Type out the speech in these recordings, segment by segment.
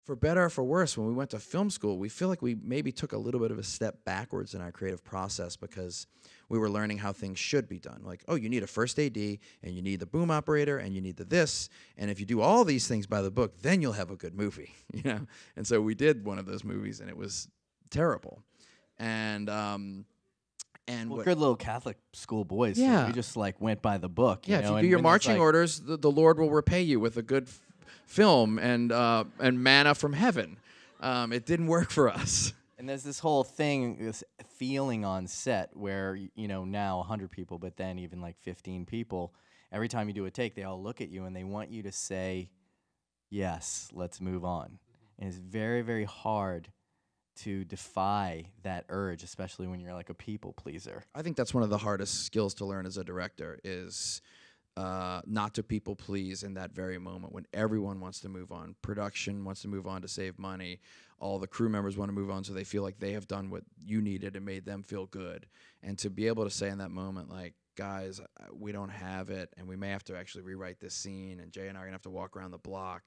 for better or for worse, when we went to film school, we feel like we maybe took a little bit of a step backwards in our creative process because we were learning how things should be done. Like, oh, you need a first AD, and you need the boom operator, and you need the this, and if you do all these things by the book, then you'll have a good movie, you know? And so we did one of those movies, and it was terrible. And well, good little Catholic school boys. Yeah. So we just like went by the book. Yeah, you know? if you do your when there's, marching like, orders, the Lord will repay you with a good film and manna from heaven. It didn't work for us. And there's this whole thing, this feeling on set where, you know, now 100 people, but then even like 15 people, every time you do a take, they all look at you and they want you to say, yes, let's move on. And it's very, very hard to defy that urge, especially when you're like a people pleaser. I think that's one of the hardest skills to learn as a director is not to people please in that very moment when everyone wants to move on. Production wants to move on to save money. All the crew members want to move on so they feel like they have done what you needed and made them feel good. And to be able to say in that moment, like, guys, we don't have it, and we may have to actually rewrite this scene, and Jay and I are going to have to walk around the block.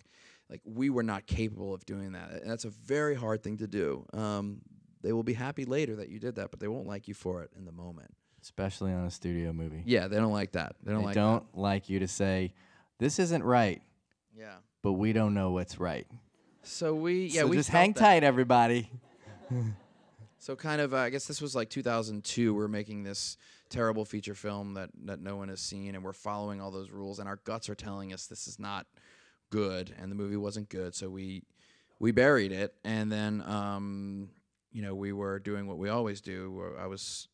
Like, we were not capable of doing that. And that's a very hard thing to do. They will be happy later that you did that, but they won't like you for it in the moment. Especially on a studio movie. Yeah, they don't like that. They don't like you to say, this isn't right. Yeah. But we don't know what's right. So we just hang tight, everybody. So kind of, I guess this was like 2002. We're making this terrible feature film that no one has seen, and we're following all those rules, and our guts are telling us this is not good, and the movie wasn't good. So we buried it, and then you know, we were doing what we always do. I was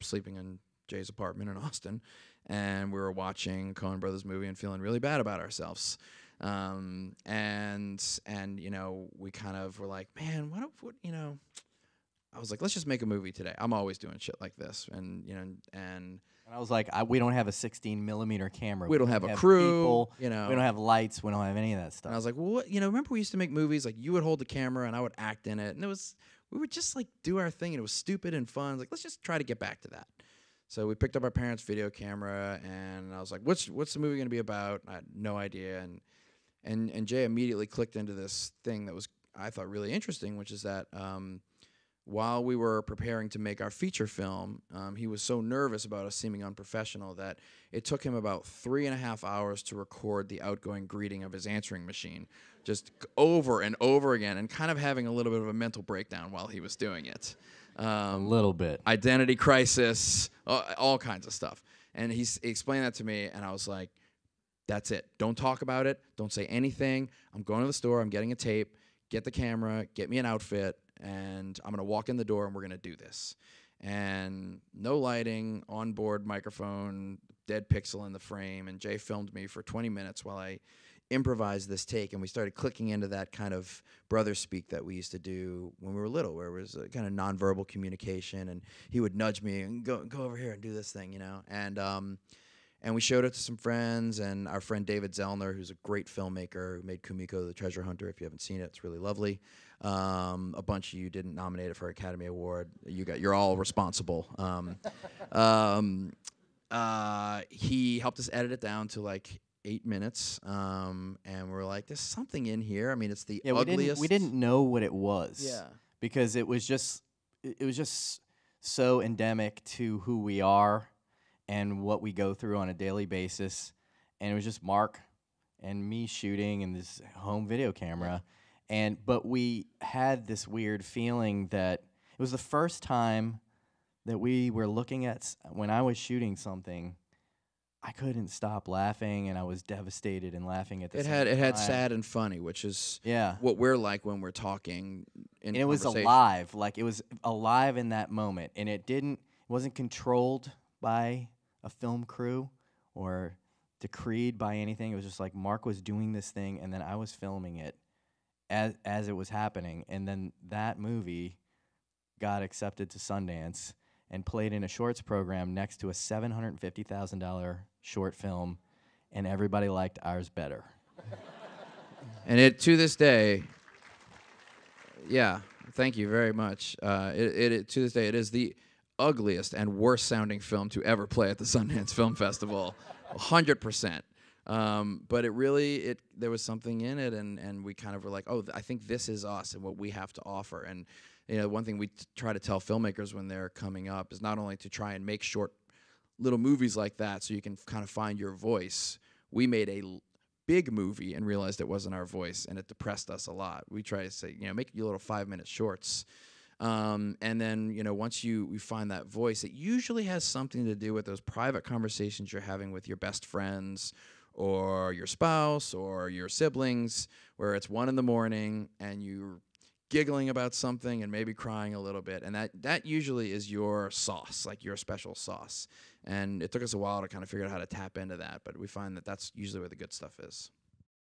sleeping in Jay's apartment in Austin, and we were watching Coen Brothers movie and feeling really bad about ourselves. And you know, we kind of were like, man, what you know, I was like, let's just make a movie today. I'm always doing shit like this, and you know, and I was like, we don't have a 16mm camera. We don't have a crew. People, you know, we don't have lights. We don't have any of that stuff. And I was like, well, what, you know, remember we used to make movies like you would hold the camera and I would act in it, and we would just like do our thing, and it was stupid and fun. Like, let's just try to get back to that. So we picked up our parents' video camera, and I was like, what's the movie gonna be about? I had no idea, and Jay immediately clicked into this thing that was, I thought, really interesting, which is that while we were preparing to make our feature film, he was so nervous about us seeming unprofessional that it took him about 3.5 hours to record the outgoing greeting of his answering machine, just over and over again, and kind of having a little bit of a mental breakdown while he was doing it. A little bit. Identity crisis, all kinds of stuff. And he explained that to me, and I was like, that's it. Don't talk about it. Don't say anything. I'm going to the store. I'm getting a tape. Get the camera. Get me an outfit. And I'm going to walk in the door, and we're going to do this. And no lighting, onboard microphone, dead pixel in the frame. And Jay filmed me for 20 minutes while I improvised this take. And we started clicking into that kind of brother speak that we used to do when we were little, where it was a kind of nonverbal communication. And he would nudge me and go over here and do this thing, you know. And we showed it to some friends, and our friend David Zellner, who's a great filmmaker, who made Kumiko the Treasure Hunter. If you haven't seen it, it's really lovely. A bunch of you didn't nominate it for Academy Award. You're all responsible. He helped us edit it down to like 8 minutes, and we're like, there's something in here. I mean, it's the ugliest. We didn't know what it was. Yeah. Because it was just so endemic to who we are and what we go through on a daily basis. And it was just Mark and me shooting in this home video camera. But we had this weird feeling that it was the first time that we were looking at, when I was shooting something, I couldn't stop laughing, and I was devastated and laughing at the same time. It had sad and funny, which is what we're like when we're talking in conversation. And it was alive. Like, it was alive in that moment. And it wasn't controlled by a film crew or decreed by anything. It was just like Mark was doing this thing, and then I was filming it as it was happening. And then that movie got accepted to Sundance and played in a shorts program next to a $750,000 short film, and everybody liked ours better. And to this day, yeah, thank you very much. To this day, it is the ugliest and worst sounding film to ever play at the Sundance Film Festival, 100%. But it really, there was something in it, and we kind of were like, oh, I think this is us and what we have to offer. And one thing we try to tell filmmakers when they're coming up is not only to try and make short little movies like that so you can kind of find your voice. We made a big movie and realized it wasn't our voice, and it depressed us a lot. We try to say, make your little 5-minute shorts. And then, once you find that voice, it usually has something to do with those private conversations you're having with your best friends or your spouse or your siblings, where it's 1 a.m. and you're giggling about something and maybe crying a little bit. And that usually is your sauce, like your special sauce. And it took us a while to kind of figure out how to tap into that, but we find that that's usually where the good stuff is.